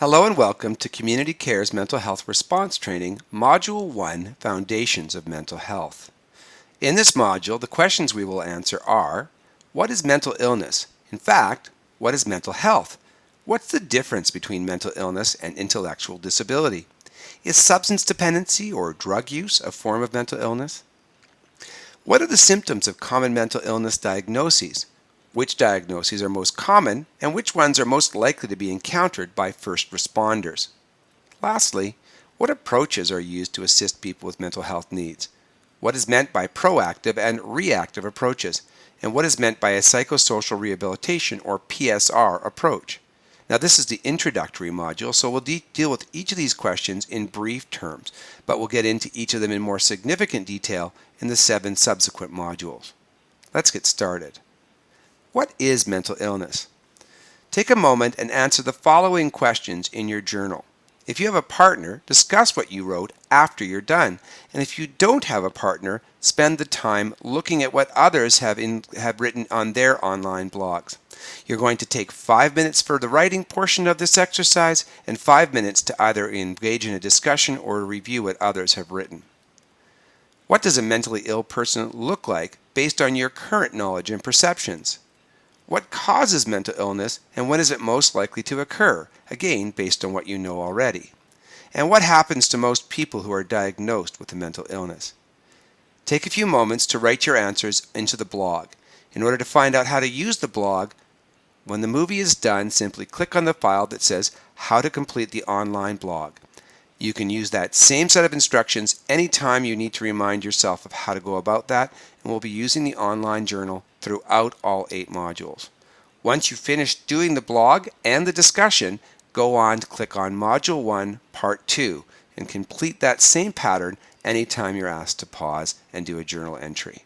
Hello and welcome to Community Care's Mental Health Response Training, Module 1, Foundations of Mental Health. In this module, the questions we will answer are, what is mental illness? In fact, what is mental health? What's the difference between mental illness and intellectual disability? Is substance dependency or drug use a form of mental illness? What are the symptoms of common mental illness diagnoses? Which diagnoses are most common and which ones are most likely to be encountered by first responders? Lastly, what approaches are used to assist people with mental health needs? What is meant by proactive and reactive approaches? And what is meant by a psychosocial rehabilitation or PSR approach? Now this is the introductory module, so we'll deal with each of these questions in brief terms, but we'll get into each of them in more significant detail in the 7 subsequent modules. Let's get started. What is mental illness? Take a moment and answer the following questions in your journal. If you have a partner, discuss what you wrote after you're done. And if you don't have a partner, spend the time looking at what others have written on their online blogs. You're going to take 5 minutes for the writing portion of this exercise and 5 minutes to either engage in a discussion or review what others have written. What does a mentally ill person look like based on your current knowledge and perceptions? What causes mental illness and when is it most likely to occur? Again, based on what you know already. And what happens to most people who are diagnosed with a mental illness? Take a few moments to write your answers into the blog. In order to find out how to use the blog, when the movie is done, simply click on the file that says How to Complete the Online Blog. You can use that same set of instructions anytime you need to remind yourself of how to go about that, and we'll be using the online journal throughout all 8 modules. Once you finish doing the blog and the discussion, go on to click on Module 1, Part 2, and complete that same pattern anytime you're asked to pause and do a journal entry.